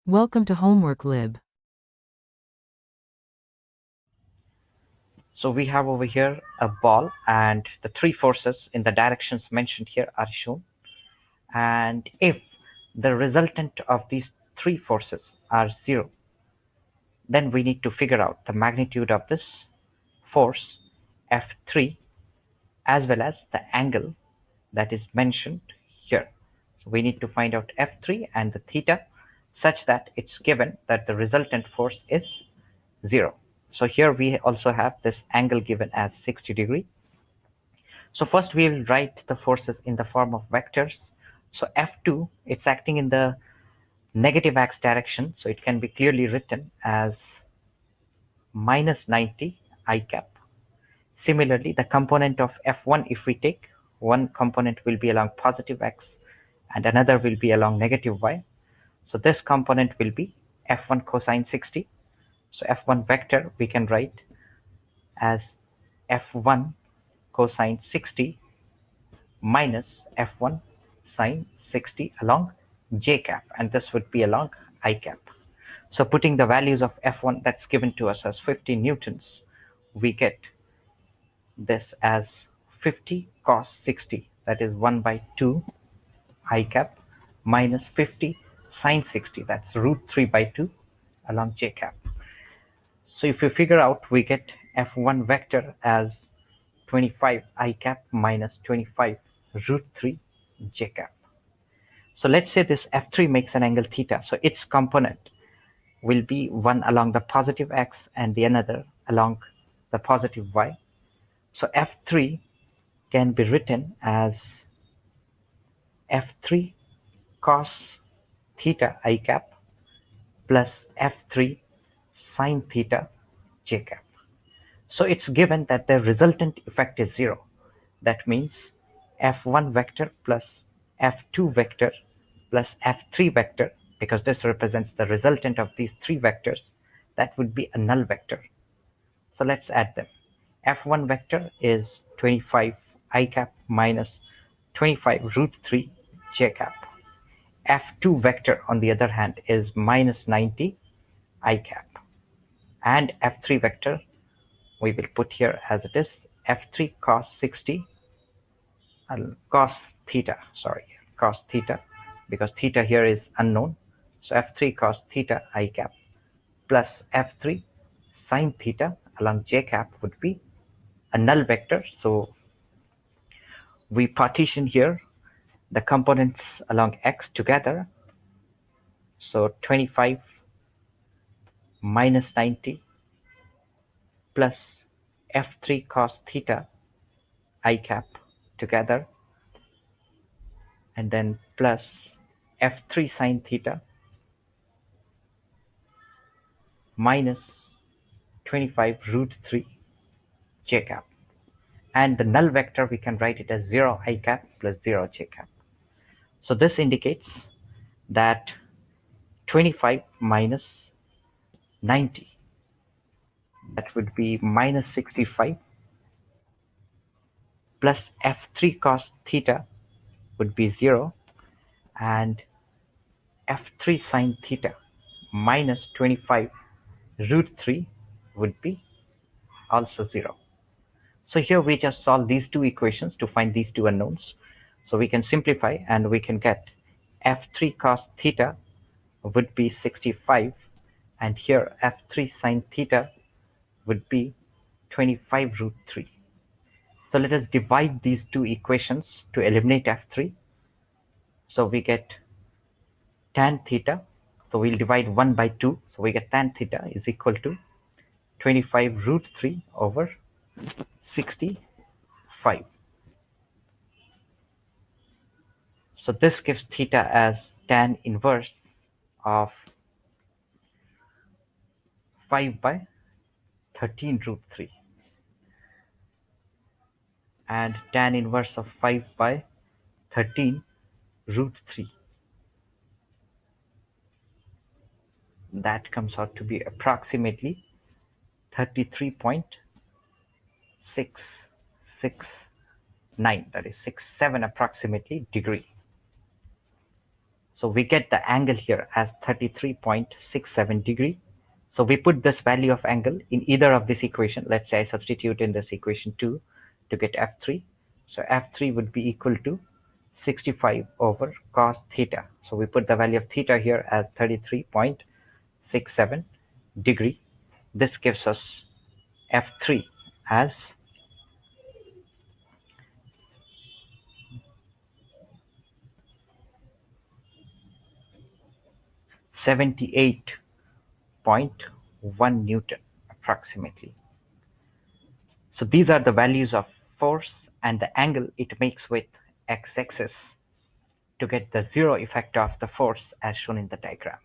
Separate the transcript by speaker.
Speaker 1: Welcome to Homework Lib.
Speaker 2: So we have over here a ball, and the three forces in the directions mentioned here are shown. And if the resultant of these three forces are zero, then we need to figure out the magnitude of this force F3 as well as the angle that is mentioned here. So we need to find out F3 and the theta such that it's given that the resultant force is 0. So here we also have this angle given as 60 degree. So first we will write the forces in the form of vectors. So F2, it's acting in the negative x direction, so it can be clearly written as minus 90 I cap. Similarly, the component of F1, if we take, one component will be along positive x and another will be along negative y. So this component will be F1 cosine 60. So F1 vector we can write as F1 cosine 60 minus F1 sine 60 along j cap, and this would be along I cap. So putting the values of F1 that's given to us as 50 newtons, we get this as 50 cos 60, that is 1 by 2 I cap, minus 50 sine 60, that's root 3 by 2 along j cap. So if you figure out, we get F1 vector as 25 I cap minus 25 root 3 j cap. So let's say this F3 makes an angle theta. So its component will be one along the positive x and the another along the positive y. So F3 can be written as F3 cos theta I cap plus F3 sine theta j cap. So it's given that the resultant effect is 0. That means F1 vector plus F2 vector plus F3 vector, because this represents the resultant of these three vectors, that would be a null vector. So let's add them. F1 vector is 25 I cap minus 25 root 3 j cap. F2 vector, on the other hand, is minus 90 I cap. And F3 vector we will put here as it is F3 cos 60 cos theta, because theta here is unknown. So F3 cos theta I cap plus F3 sine theta along j cap would be a null vector. So we partition here the components along x together. So 25 minus 90 plus F3 cos theta I cap together, and then plus F3 sine theta minus 25 root 3 j cap. And the null vector, we can write it as 0 I cap plus 0 j cap. So this indicates that 25 minus 90, that would be minus 65, plus F3 cos theta would be 0, and F3 sine theta minus 25 root 3 would be also 0. So here we just solve these two equations to find these two unknowns. So we can simplify and we can get F3 cos theta would be 65, and here F3 sine theta would be 25 root 3. So let us divide these two equations to eliminate F3. So we get tan theta. So we'll divide 1 by 2. So we get tan theta is equal to 25 root 3 over 65. So this gives theta as tan inverse of 5 by 13 root 3. And tan inverse of 5 by 13 root 3. That comes out to be approximately 33.669, that is 67 approximately degree. So we get the angle here as 33.67 degree. So we put this value of angle in either of this equation. Let's say I substitute in this equation 2 to get F3. So F3 would be equal to 65 over cos theta. So we put the value of theta here as 33.67 degree. This gives us F3 as 78.1 Newton approximately. So these are the values of force and the angle it makes with x-axis to get the zero effect of the force as shown in the diagram.